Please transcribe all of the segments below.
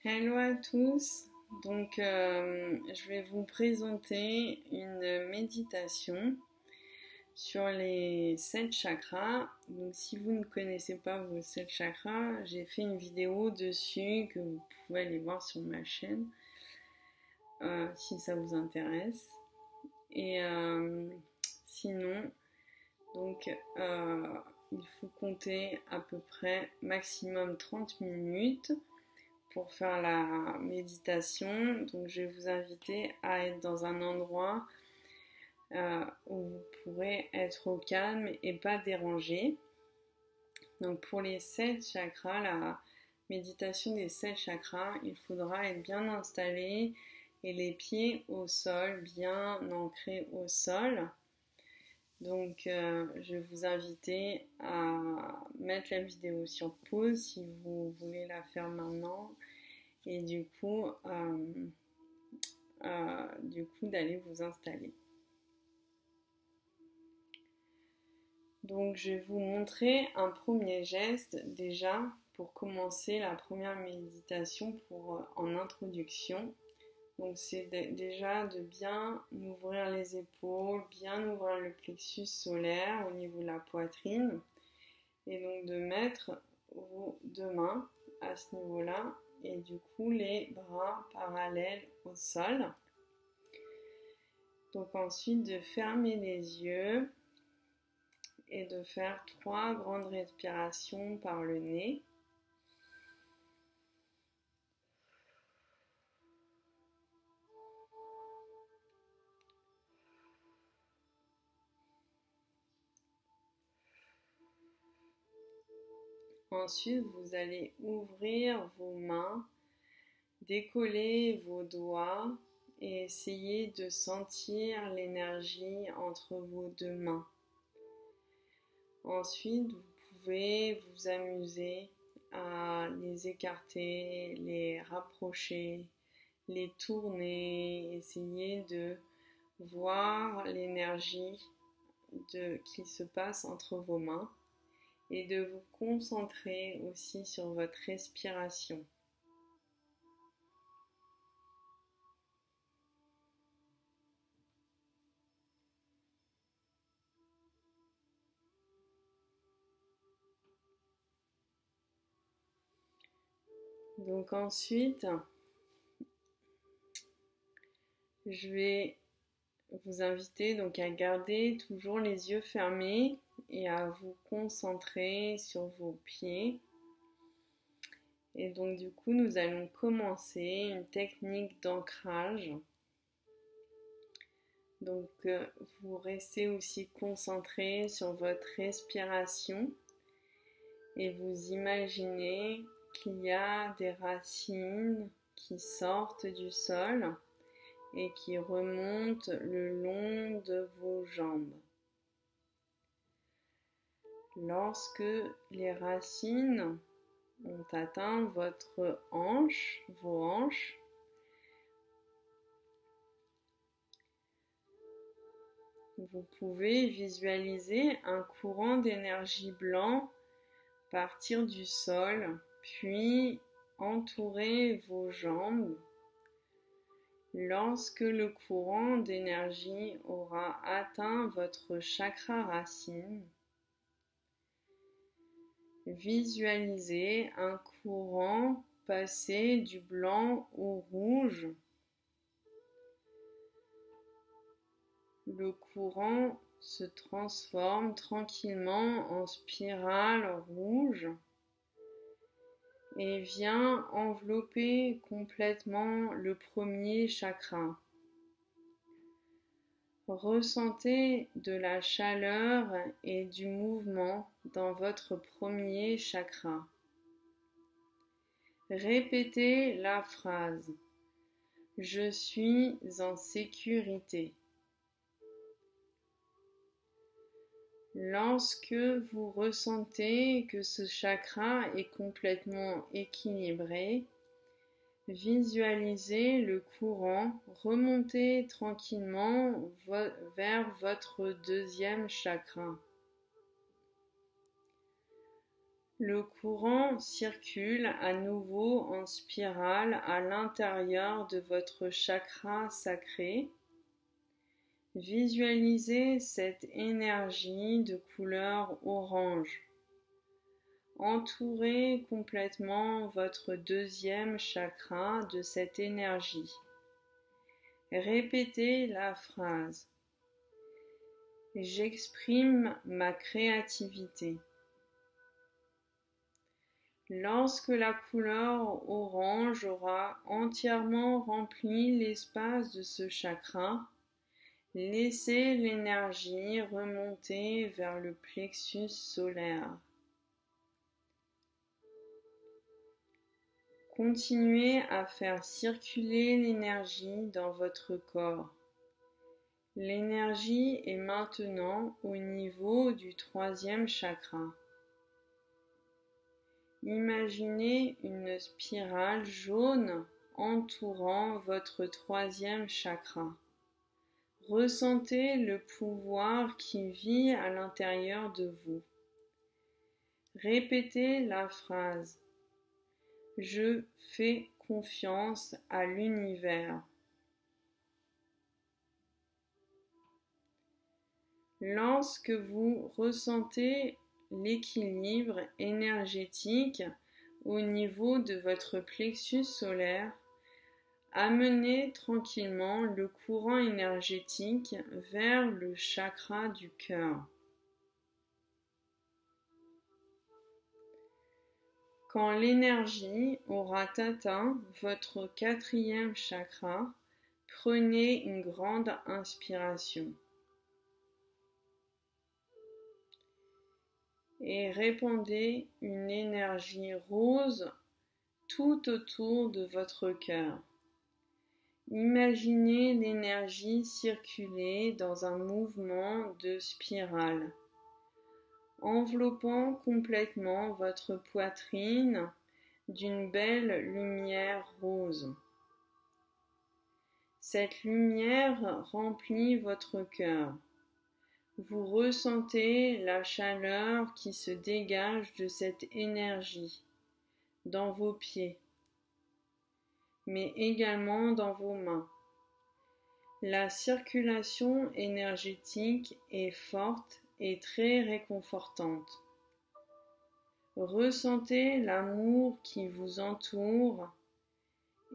Hello à tous. Je vais vous présenter une méditation sur les 7 chakras. Donc, si vous ne connaissez pas vos 7 chakras, j'ai fait une vidéo dessus que vous pouvez aller voir sur ma chaîne si ça vous intéresse. Et sinon, donc, il faut compter à peu près maximum 30 minutes pour faire la méditation. Donc je vais vous inviter à être dans un endroit où vous pourrez être au calme et pas dérangé. Donc pour les 7 chakras, la méditation des 7 chakras, il faudra être bien installé et les pieds au sol, bien ancrés au sol. Donc je vais vous inviter à mettre la vidéo sur pause si vous voulez la faire maintenant et du coup d'aller vous installer. Donc je vais vous montrer un premier geste déjà pour commencer la première méditation en introduction. Donc c'est déjà de bien ouvrir les épaules, bien ouvrir le plexus solaire au niveau de la poitrine et donc de mettre vos 2 mains à ce niveau-là et du coup les bras parallèles au sol. Donc ensuite de fermer les yeux et de faire 3 grandes respirations par le nez. Ensuite, vous allez ouvrir vos mains, décoller vos doigts et essayer de sentir l'énergie entre vos 2 mains. Ensuite, vous pouvez vous amuser à les écarter, les rapprocher, les tourner, essayer de voir l'énergie qui se passe entre vos mains et de vous concentrer aussi sur votre respiration. Donc ensuite, je vais vous inviter donc à garder toujours les yeux fermés et à vous concentrer sur vos pieds. Et donc du coup, nous allons commencer une technique d'ancrage. Donc vous restez aussi concentré sur votre respiration et vous imaginez qu'il y a des racines qui sortent du sol et qui remontent le long de vos jambes. Lorsque les racines ont atteint vos hanches, vous pouvez visualiser un courant d'énergie blanc partir du sol, puis entourer vos jambes. Lorsque le courant d'énergie aura atteint votre chakra racine, visualisez un courant passer du blanc au rouge. Le courant se transforme tranquillement en spirale rouge et vient envelopper complètement le premier chakra. Ressentez de la chaleur et du mouvement dans votre premier chakra. Répétez la phrase « Je suis en sécurité ». Lorsque vous ressentez que ce chakra est complètement équilibré, visualisez le courant remonter tranquillement vers votre deuxième chakra. Le courant circule à nouveau en spirale à l'intérieur de votre chakra sacré. Visualisez cette énergie de couleur orange. Entourez complètement votre deuxième chakra de cette énergie. Répétez la phrase. J'exprime ma créativité. Lorsque la couleur orange aura entièrement rempli l'espace de ce chakra, laissez l'énergie remonter vers le plexus solaire. Continuez à faire circuler l'énergie dans votre corps. L'énergie est maintenant au niveau du troisième chakra. Imaginez une spirale jaune entourant votre troisième chakra. Ressentez le pouvoir qui vit à l'intérieur de vous. Répétez la phrase. Je fais confiance à l'univers. Lorsque vous ressentez l'équilibre énergétique au niveau de votre plexus solaire, amenez tranquillement le courant énergétique vers le chakra du cœur. Quand l'énergie aura atteint votre quatrième chakra, prenez une grande inspiration. Et répandez une énergie rose tout autour de votre cœur. Imaginez l'énergie circuler dans un mouvement de spirale, enveloppant complètement votre poitrine d'une belle lumière rose. Cette lumière remplit votre cœur. Vous ressentez la chaleur qui se dégage de cette énergie dans vos pieds, mais également dans vos mains. La circulation énergétique est forte et très réconfortante. Ressentez l'amour qui vous entoure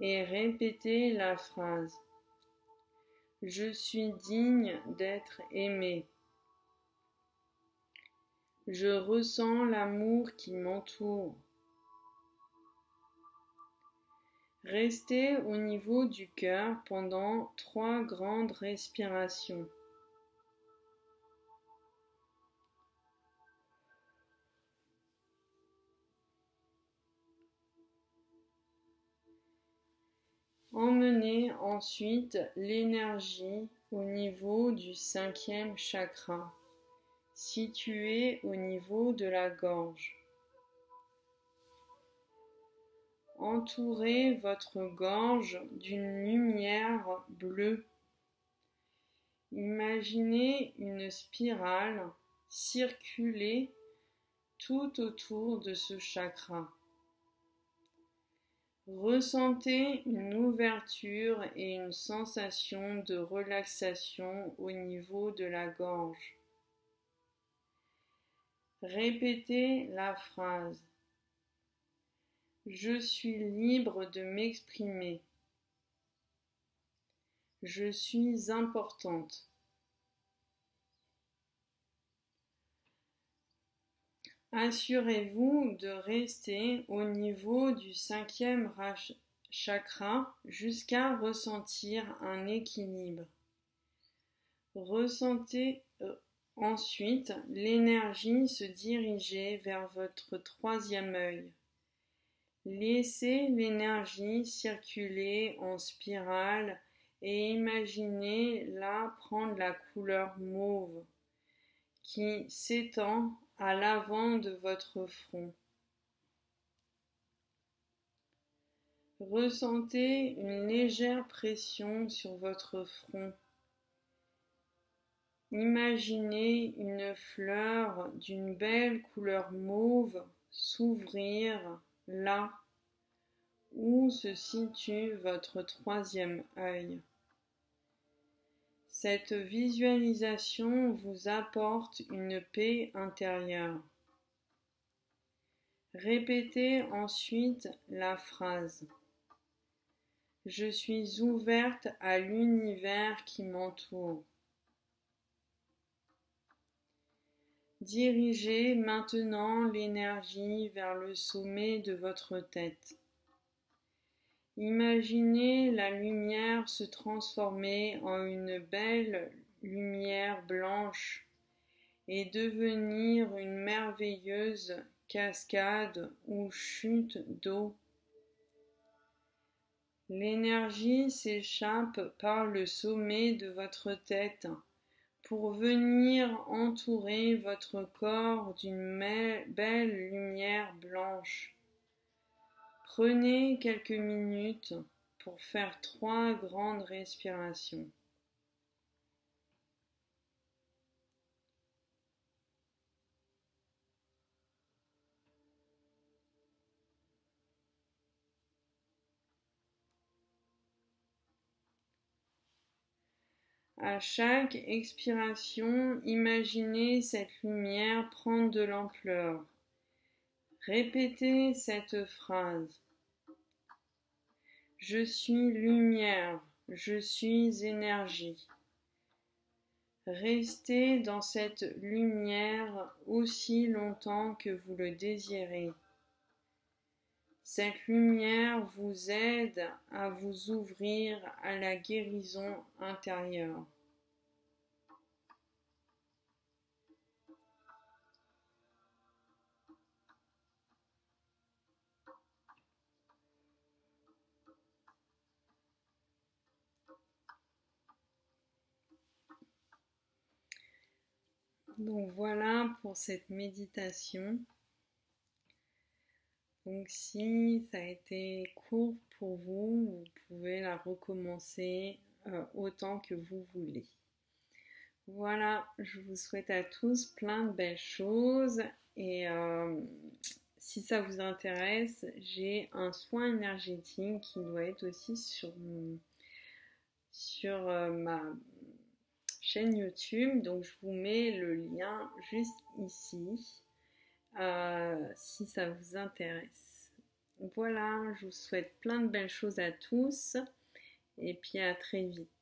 et répétez la phrase. Je suis digne d'être aimé. Je ressens l'amour qui m'entoure. Restez au niveau du cœur pendant 3 grandes respirations. Emmenez ensuite l'énergie au niveau du 5e chakra, situé au niveau de la gorge. Entourez votre gorge d'une lumière bleue. Imaginez une spirale circuler tout autour de ce chakra. Ressentez une ouverture et une sensation de relaxation au niveau de la gorge. Répétez la phrase. Je suis libre de m'exprimer. Je suis importante. Assurez-vous de rester au niveau du 5e chakra jusqu'à ressentir un équilibre. Ressentez ensuite l'énergie se diriger vers votre 3e œil. Laissez l'énergie circuler en spirale et imaginez-la prendre la couleur mauve qui s'étend à l'avant de votre front. Ressentez une légère pression sur votre front. Imaginez une fleur d'une belle couleur mauve s'ouvrir là où se situe votre troisième œil. Cette visualisation vous apporte une paix intérieure. Répétez ensuite la phrase: Je suis ouverte à l'univers qui m'entoure. Dirigez maintenant l'énergie vers le sommet de votre tête. Imaginez la lumière se transformer en une belle lumière blanche et devenir une merveilleuse cascade ou chute d'eau. L'énergie s'échappe par le sommet de votre tête pour venir entourer votre corps d'une belle lumière blanche. Prenez quelques minutes pour faire 3 grandes respirations. À chaque expiration, imaginez cette lumière prendre de l'ampleur. Répétez cette phrase. Je suis lumière, je suis énergie. Restez dans cette lumière aussi longtemps que vous le désirez. Cette lumière vous aide à vous ouvrir à la guérison intérieure. Donc voilà pour cette méditation. Donc si ça a été court pour vous, vous pouvez la recommencer autant que vous voulez. Voilà, je vous souhaite à tous plein de belles choses et si ça vous intéresse, j'ai un soin énergétique qui doit être aussi sur ma chaîne YouTube, donc je vous mets le lien juste ici si ça vous intéresse. Voilà, je vous souhaite plein de belles choses à tous et puis à très vite.